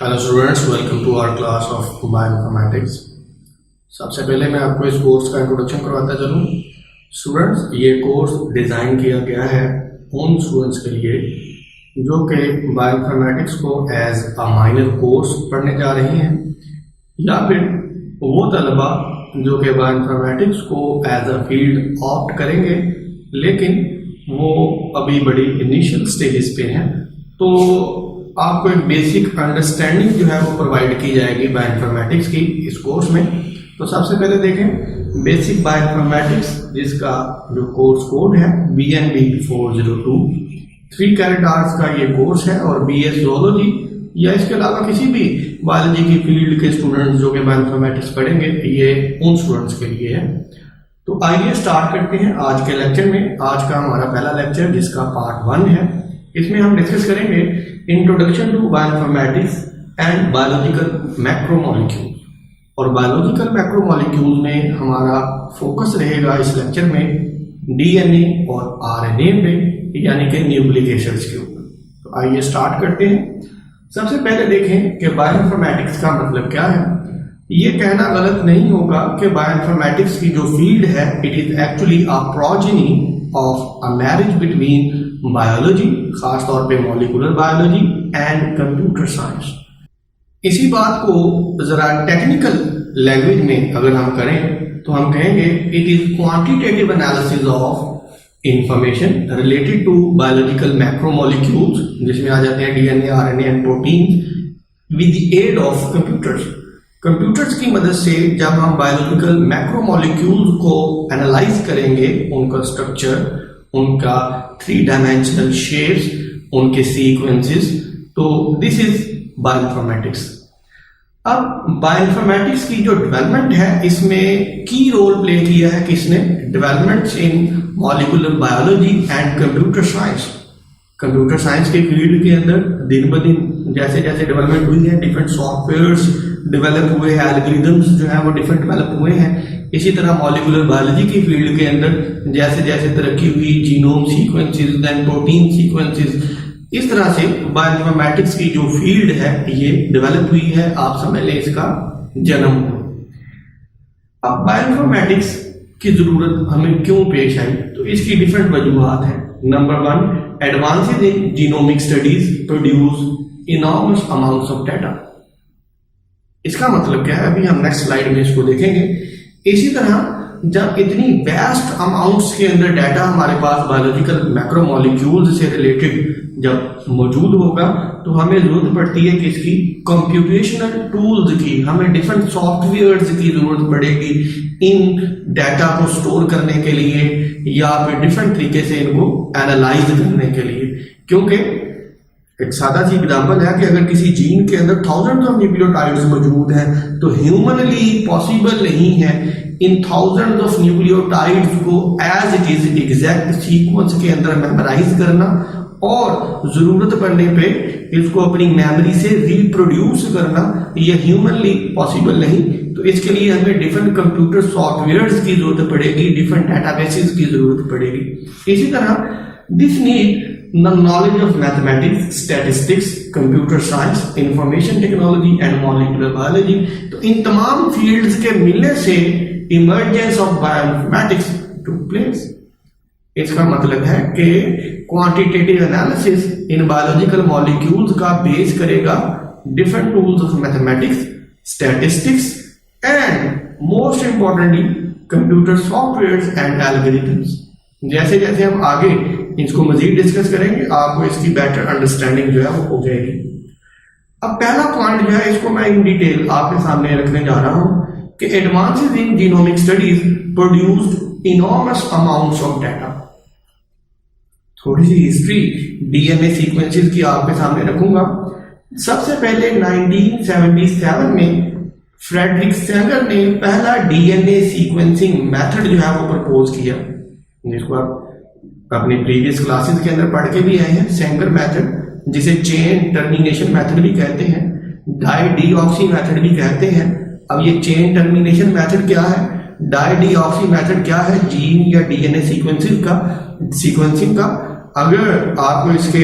Hello students, welcome to our class of bioinformatics. सबसे पहले मैं आपको इस कोर्स का इंट्रोडक्शन करवाता चलूँ। स्टूडेंट्स, ये कोर्स डिज़ाइन किया गया है उन स्टूडेंट्स के लिए जो कि बायोइन्फॉर्मेटिक्स को एज अ माइनर कोर्स पढ़ने जा रहे हैं, या फिर वो तलबा जो कि बायोइन्फॉर्मेटिक्स को एज अ फील्ड ऑप्ट करेंगे लेकिन वो अभी बड़ी इनिशियल स्टेजेस पे हैं। तो आपको एक बेसिक अंडरस्टैंडिंग जो है वो प्रोवाइड की जाएगी बायोइन्फॉर्मेटिक्स की इस कोर्स में। तो सबसे पहले देखें बेसिक बायोइन्फॉर्मेटिक्स, जिसका जो कोर्स कोड है BNB 402। 3 कैरेक्टर्स का ये कोर्स है और BS ज़ूलॉजी या इसके अलावा किसी भी बायोलॉजी की फील्ड के स्टूडेंट्स जो कि बायोइन्फॉर्मेटिक्स पढ़ेंगे, ये उन स्टूडेंट्स के लिए है। तो आइए स्टार्ट करते हैं आज के लेक्चर में। आज का हमारा पहला लेक्चर जिसका पार्ट 1 है, इसमें हम डिस्कस करेंगे introduction to bioinformatics and biological macromolecule. और बायोलॉजिकल मैक्रोमोलिक्यूल में हमारा फोकस रहेगा इस लेक्चर में DNA और RNA पे, यानी कि न्यूक्लिक एसिड्स के ऊपर। तो आइए स्टार्ट करते हैं। सबसे पहले देखें कि बायोइन्फॉर्मेटिक्स का मतलब क्या है। ये कहना गलत नहीं होगा कि बायोइन्फॉर्मेटिक्स की जो फील्ड है it is actually a progeny of a marriage between biology, खास तौर पे molecular biology and computer science. इसी बात को जरा टेक्निकल लैंग्वेज में अगर हम करें तो हम कहेंगे it is quantitative analysis of information related to biological macromolecules, जिसमें आ जाते हैं DNA, RNA and protein with the aid of computers. Computers की मदद से जब हम बायोलॉजिकल मैक्रोमोलिक्यूल्स को एनालाइज करेंगे, उनका स्ट्रक्चर, उनका 3 डायमेंशनल शेप्स, उनके सीक्वेंसेस, तो दिस इज बायोइन्फॉर्मेटिक्स। अब बायोइन्फॉर्मेटिक्स की जो डेवलपमेंट है इसमें की रोल प्ले किया है किसने? Developments in molecular biology and computer science. Computer science के फील्ड के अंदर दिन ब दिन जैसे जैसे डेवलपमेंट हुई है, डिफरेंट सॉफ्टवेयर्स डेवलप हुए हैं, एल्गोरिथम्स जो है वो डिफरेंट डेवलप हुए हैं। इसी तरह मॉलिक्यूलर बायोलॉजी की फील्ड के अंदर जैसे जैसे तरक्की हुई, genome sequences, then protein sequences, इस तरह से बायोइन्फॉर्मेटिक्स की जो फील्ड है ये डेवलप हुई है। आप समझ लें इसका जन्म हुआ। अब बायोइन्फॉर्मेटिक्स की जरूरत हमें क्यों पेश आई, तो इसकी डिफरेंट वजूहात है। Number 1, advances in genomic studies produce enormous amounts of data. इसका मतलब क्या है, अभी हम नेक्स्ट स्लाइड में इसको देखेंगे। इसी तरह जब इतनी वेस्ट अमाउंट्स के अंदर डाटा हमारे पास बायोलॉजिकल मैक्रोमोलिक्यूल्स से रिलेटेड जब मौजूद होगा तो हमें जरूरत पड़ती है कि इसकी कंप्यूटेशनल टूल्स की, हमें डिफरेंट सॉफ्टवेयर्स की जरूरत पड़ेगी इन डाटा को स्टोर करने के लिए या फिर डिफरेंट तरीके से इनको एनालाइज करने के लिए। क्योंकि एक सादा सी एग्जांपल है कि अगर किसी जीन के अंदर थाउजेंड्स ऑफ न्यूक्लियोटाइड्स मौजूद हैं तो ह्यूमनली पॉसिबल नहीं है इन थाउजेंड्स ऑफ न्यूक्लियोटाइड्स को as it is exact sequence के अंदर मेमोराइज करना और जरूरत पड़ने पे इसको अपनी मेमोरी से रिप्रोड्यूस करना, ये ह्यूमनली पॉसिबल नहीं। तो इसके लिए हमें डिफरेंट कंप्यूटर सॉफ्टवेयर्स की जरूरत पड़ेगी, डिफरेंट डेटाबेसेस की जरूरत पड़ेगी। इसी तरह this need the knowledge of mathematics, statistics, computer science, information technology and molecular biology। तो इन तमाम फील्ड्स के मिलने से emergence of bioinformatics took place। इसका मतलब है कि quantitative analysis in biological molecules का बेस करेगा different tools of mathematics, statistics and most importantly computer softwares and algorithms। जैसे जैसे हम आगे इसको मजीद डिस्कस करेंगे आपको इसकी बेटर अंडरस्टैंडिंग जो है वो हो जाएगी। अब पहला पॉइंट जो है इसको मैं इन डिटेल आपके सामने रखने जा रहा हूं कि advances in genomic studies produced enormous amounts of data. थोड़ी सी हिस्ट्री DNA सीक्वेंसेस की आपके सामने रखूंगा। सबसे पहले 1977 में फ्रेडरिक सेंगर ने पहला DNA सीक्वेंसिंग मेथड जो है वो प्रपोज किया, जिसको आप अपने प्रीवियस क्लासेस के अंदर पढ़ के भी आए हैं। सेंगर मेथड, जिसे चेन टर्मिनेशन मेथड भी कहते हैं, डाई-डीऑक्सी मेथड भी कहते हैं। अब ये चेन टर्मिनेशन मेथड क्या है, डाई-डीऑक्सी मेथड क्या है? जीन या DNA सीक्वेंसिंग का अगर आपको इसके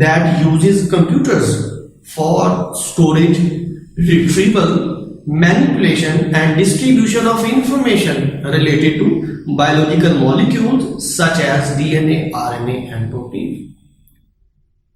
that uses computers for storage, retrieval, manipulation and distribution of information related to biological molecules such as DNA, RNA and protein.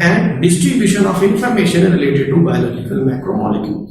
and distribution of information related to biological macromolecules.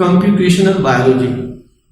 computational biology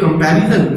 comparison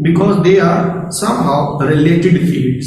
because they are somehow related fields.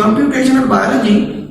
computational biology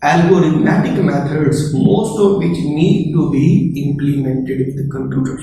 algorithmic methods most of which need to be implemented with computers.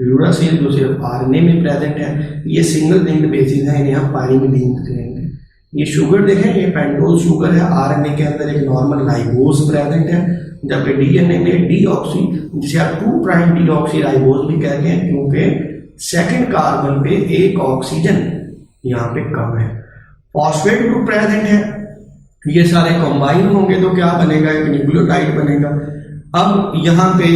Uracil जो सिर्फ RNA में present है, ये single linked basis है, इन्हें हम pyrimidine करेंगे। ये शुगर देखें, ये पेंटोज शुगर है, आरएनए के अंदर एक नॉर्मल राइबोज प्रेजेंट है, जबकि डीएनए में डीऑक्सी, जिसे आप 2' डीऑक्सी राइबोज भी कहते हैं, क्योंकि सेकंड कार्बन पे एक ऑक्सीजन यहाँ पे कम है। फॉस्फेट ग्रुप प्रेजेंट है, ये सारे कंबाइन होंगे तो क्या बनेगा, एक न्यूक्लियोटाइड बनेगा। अब यहाँ पे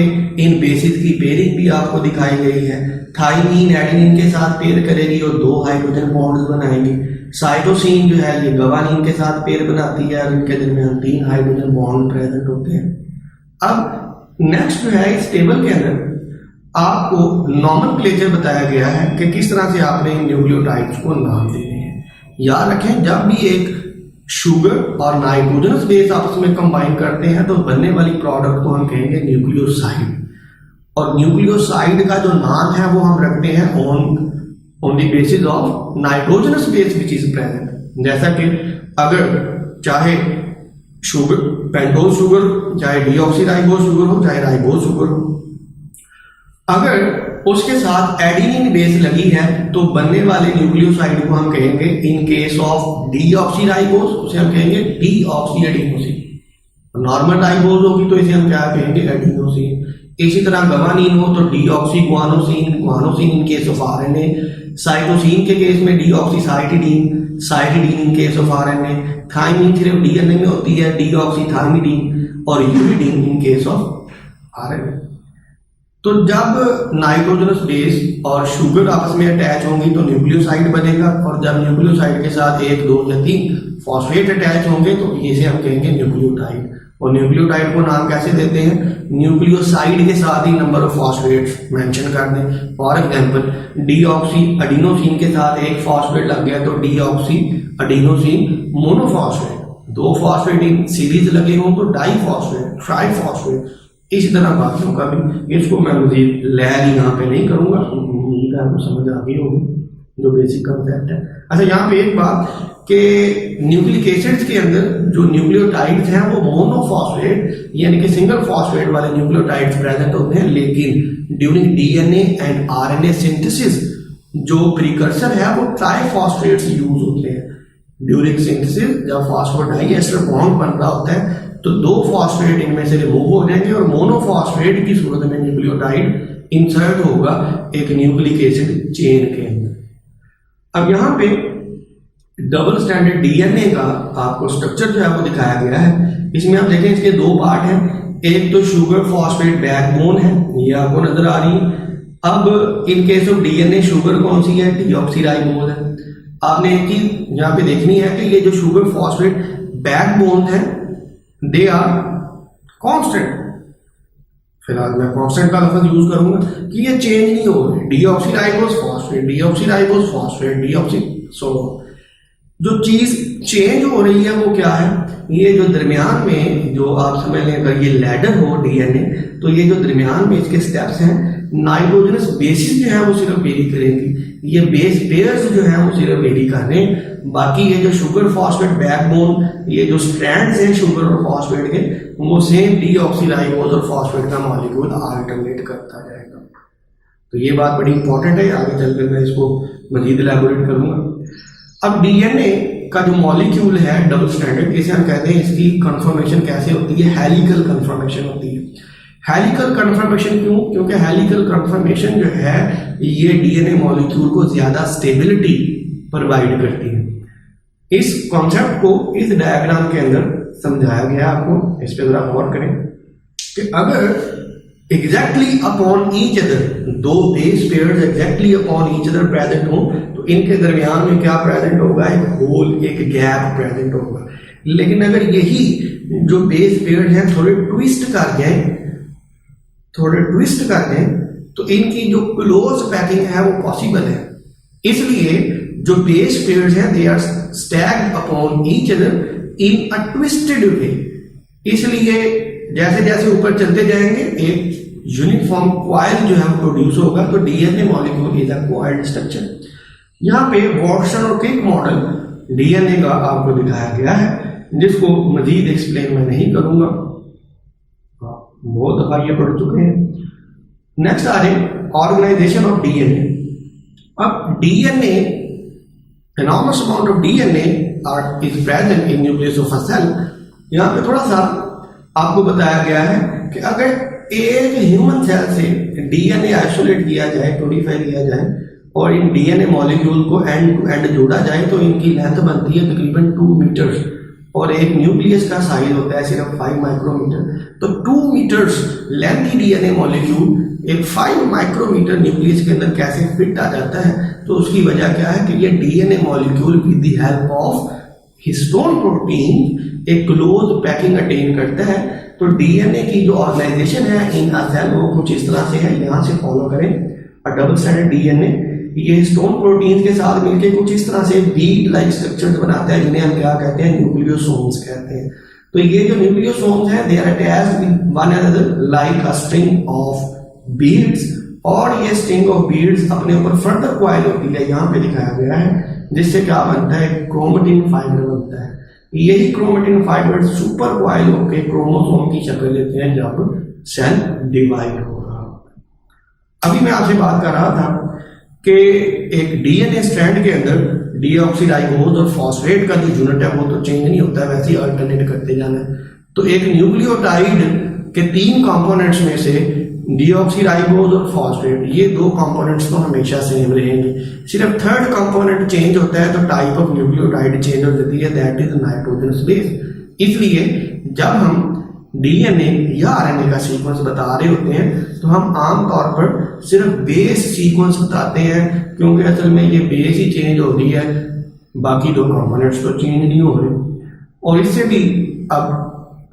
इन बेसिस की पेयरिंग भी आपको दिखाई गई है। थाइमीन एडेनिन के साथ पेयर करेगी और 2 हाइड्रोजन बॉन्ड्स बनाएंगी। साइटोसिन जो है ये गवानीन के साथ पेयर बनाती है और इनके दरमियान 3 हाइड्रोजन बॉन्ड प्रेजेंट होते हैं। अब नेक्स्ट जो है इस टेबल के अंदर आपको नॉमेनक्लेचर बताया गया है कि किस तरह से आपने इन न्यूक्लियोटाइड्स को नाम देने हैं। याद रखें, जब भी एक शुगर और नाइट्रोजनस बेस आपस में कंबाइन करते हैं तो बनने वाली प्रोडक्ट को हम कहेंगे न्यूक्लियोसाइड, और न्यूक्लियोसाइड का जो नाम है वो हम रखते हैं on the basis of nitrogenous base which is present. जैसा कि अगर चाहे शुगर पेंटोज शुगर, चाहे डीऑक्सीराइबोज शुगर हो, चाहे राइबोज शुगर हो, अगर उसके साथ एडेनिन बेस लगी है तो बनने वाले न्यूक्लियोसाइड को हम कहेंगे, इन केस ऑफ डीऑक्सीराइबोज उसे हम कहेंगे डीऑक्सी एडिनोसिन। नॉर्मल राइबोज होगी तो इसे हम क्या कहेंगे, एडिनोसिन। इसी तरह गवानीन हो तो deoxy guanosine, guanosine in case of RNA. Cytosine के केस में deoxy cytidine, cytidine in case of RNA. Thymine सिर्फ डीएनए में होती है, डीऑक्सी थाइमिडीन, और uridine in case of RNA. तो जब नाइट्रोजनस बेस और शुगर आपस में अटैच होंगी तो न्यूक्लियोसाइड बनेगा, और जब न्यूक्लियोसाइड के साथ 1, 2 या 3 फॉस्फेट अटैच होंगे तो इसे हम कहेंगे न्यूक्लियोटाइड। और न्यूक्लियोटाइड को नाम कैसे देते हैं, न्यूक्लियोसाइड के साथ ही नंबर ऑफ फॉस्फेट्स मेंशन कर दें। फॉर एग्जांपल डीऑक्सी एडिनोसिन के साथ एक फॉस्फेट लग गया तो deoxy adenosine monophosphate. 2 phosphate in series लगे हों तो डाइफॉस्फेट, ट्राइफॉस्फेट। इसी तरह बाकियों का भी, इसको मैं मजीद लैर यहाँ पे नहीं करूंगा, उम्मीद है आपको समझ आ गई होगी जो बेसिक कंसेप्ट है। अच्छा, यहाँ पे एक बात कि न्यूक्लिक एसिड्स के अंदर जो न्यूक्लियोटाइड्स हैं वो मोनोफॉस्फेट यानी कि सिंगल फॉस्फेट वाले न्यूक्लियोटाइड्स प्रेजेंट होते हैं, लेकिन during DNA and RNA synthesis जो प्रीकर्सर है वो ट्राइफॉस्फेट्स यूज होते हैं। ड्यूरिंग सिंथेसिस जब फॉस्फोडाइएस्टर बॉन्ड बन रहा होता है तो 2 फॉस्फेट इनमें से रिमूव हो जाएंगे और मोनोफॉस्फेट की सूरत में न्यूक्लियोटाइड इंसर्ट होगा एक न्यूक्लिक एसिड चेन के अंदर। अब यहाँ पे डबल स्टैंडर्ड डीएनए का आपको स्ट्रक्चर जो है वो दिखाया गया है। इसमें आप देखें, इसके 2 पार्ट हैं। एक तो शुगर फॉस्फेट बैकबोन है, ये आपको नजर आ रही है। अब इन केस ऑफ डीएनए शुगर कौन सी है, डीऑक्सीराइबोज है। आपने एक चीज यहाँ पे देखनी है कि ये जो शुगर फॉस्फेट बैकबोन है दे आर कांस्टेंट। फिलहाल मैं कांस्टेंट का लफ्ज यूज करूंगा कि ये चेंज नहीं हो रहे, deoxyribose phosphate, deoxyribose phosphate, deoxy. So जो चीज चेंज हो रही है वो क्या है, ये जो दरमियान में जो आप समझ लें, अगर ये लैडर हो डीएनए तो ये जो दरमियान में इसके स्टेप्स हैं, नाइट्रोजनस बेसिस जो है वो सिर्फ वेरी करेंगी, ये बेस पेयर्स जो है वो सिर्फ वेरी कर रहे हैं। बाकी ये जो शुगर फॉस्फेट बैकबोन, ये जो स्ट्रैंड्स हैं शुगर और फॉस्फेट के, वो सेम डीऑक्सीराइबोज और फॉस्फेट का मॉलिक्यूल अल्टरनेट करता जाएगा। तो ये बात बड़ी इंपॉर्टेंट है, आगे चलकर मैं इसको मजीद इलैबोरेट करूंगा। अब डीएनए का जो मॉलिक्यूल है डबल स्टैंडर्ड, इसे हम कहते हैं, इसकी कन्फर्मेशन कैसे होती है, हेलिकल कन्फर्मेशन होती है। हेलिकल कन्फर्मेशन क्यों, क्योंकि हेलिकल कन्फर्मेशन जो है ये डीएनए मॉलिक्यूल को ज्यादा स्टेबिलिटी प्रोवाइड करती है। इस कॉन्सेप्ट को इस डायग्राम के अंदर समझाया गया आपको, इस पे जरा गौर करें कि अगर exactly upon each other 2 base pairs exactly upon each other present हो तो इनके दरमियान में क्या प्रेजेंट होगा, एक होल, एक गैप प्रेजेंट होगा। लेकिन अगर यही जो बेस पेयर हैं थोड़े ट्विस्ट कर दें तो इनकी जो क्लोज पैकिंग है वो पॉसिबल है। इसलिए जो बेस पेयर्स हैं they are stacked upon each other in a twisted way. इसलिए जैसे जैसे ऊपर चलते जाएंगे एक यूनिफॉर्म कॉइल जो है प्रोड्यूस होगा। तो DNA molecule is a coiled structure. यहाँ पे वॉटसन और क्रिक मॉडल डीएनए का आपको दिखाया गया है, जिसको मजीद एक्सप्लेन मैं नहीं करूंगा, बहुत दफा ये पढ़ चुके हैं। नेक्स्ट आ रहे ऑर्गेनाइजेशन ऑफ डीएनए. अब DNA, enormous amount of DNA is present in nucleus of a cell. यहाँ पे थोड़ा सा आपको बताया गया है कि अगर एक ह्यूमन सेल से डीएनए आइसोलेट किया जाए, प्योरीफाई किया जाए और इन डीएनए मॉलिक्यूल को एंड टू एंड जोड़ा जाए तो इनकी लेंथ बनती है तकरीबन 2 मीटर्स और एक न्यूक्लियस का साइज होता है सिर्फ 5 माइक्रोमीटर. तो 2 मीटर्स लेंथी डीएनए मॉलिक्यूल एक 5 माइक्रोमीटर न्यूक्लियस के अंदर कैसे फिट आ जाता है? तो उसकी वजह क्या है कि ये DNA molecule with the help of histone protein एक क्लोज पैकिंग अटेन करता है. तो डीएनए की जो ऑर्गेनाइजेशन है इन अ सेल वो कुछ इस तरह से है, यहाँ से फॉलो करें. और डबल स्ट्रैंडेड डीएनए ये हिस्टोन प्रोटीन के साथ मिलकर कुछ इस तरह से बीड लाइक स्ट्रक्चर बनाता है जिन्हें हम क्या कहते हैं? न्यूक्लियोसोम्स कहते हैं. तो ये जो न्यूक्लियोसोम्स हैं they are attached with one another like a string of beads और ये स्ट्रिंग ऑफ बीड्स अपने ऊपर फर्दर कॉइल होती है, यहाँ पे दिखाया गया है, जिससे क्या बनता है? क्रोमेटिन फाइबर बनता है. यही क्रोमेटिन फाइबर सुपर कॉइल होकर क्रोमोसोम की शक्ल लेते हैं जब सेल डिवाइड हो रहा होता है. अभी मैं आपसे बात कर रहा था कि एक डीएनए स्ट्रैंड के अंदर डीऑक्सीराइबोज और फॉस्फेट का जो यूनिट है वो तो चेंज नहीं होता है, वैसे ही अल्टरनेट करते जाना है. तो एक न्यूक्लियोटाइड के 3 कंपोनेंट्स में से डीऑक्सीराइबोज और फॉस्फेट ये 2 कंपोनेंट्स तो हमेशा सेम रहेंगे. सिर्फ 3rd कंपोनेंट चेंज होता है तो टाइप ऑफ न्यूक्लियोटाइड चेंज हो जाती है, दैट इज नाइट्रोजनस बेस. इसलिए जब हम डीएनए या आरएनए का सीक्वेंस बता रहे होते हैं तो हम आमतौर पर सिर्फ बेस सीक्वेंस बताते हैं, क्योंकि असल में ये बेस ही चेंज हो रही है, बाकी 2 कंपोनेंट्स तो चेंज नहीं हो रहे. और इससे भी अब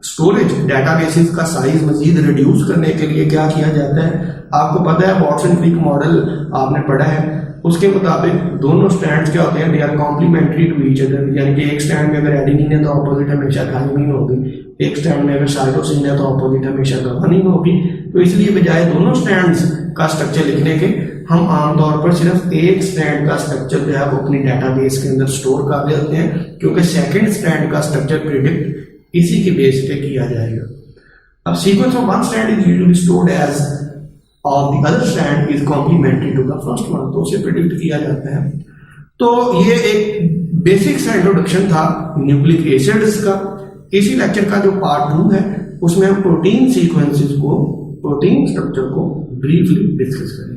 स्टोरेज डेटाबेसेस का साइज मजीद रिड्यूस करने के लिए क्या किया जाता है? आपको पता है वाटसन क्रिक मॉडल आपने पढ़ा है, उसके मुताबिक दोनों स्ट्रैंड्स क्या होते हैं? They are complementary to each other. यानी कि एक स्ट्रैंड में अगर एडेनिन है तो अपोजिट हमेशा थाइमिन होगी, एक स्ट्रैंड में अगर साइटोसिन है तो अपोजिट हमेशा गुआनिन होगी. तो इसलिए बजाय दोनों स्ट्रैंड्स का स्ट्रक्चर लिखने के हम आमतौर पर सिर्फ एक स्ट्रैंड का स्ट्रक्चर जो है वो अपनी डेटाबेस के अंदर स्टोर कर लेते हैं, क्योंकि सेकंड स्ट्रैंड का स्ट्रक्चर प्रिडिक्ट इसी के बेस पे किया जाएगा. अब sequence of one strand is usually stored as और the other strand is complementary to the first one, तो उसे प्रिडिक्ट किया जाता है. तो ये एक बेसिक सा इंट्रोडक्शन था न्यूक्लिक एसिड्स का. इसी लेक्चर का जो पार्ट 2 है उसमें हम प्रोटीन सीक्वेंसेस को, प्रोटीन स्ट्रक्चर को ब्रीफली डिस्कस करेंगे.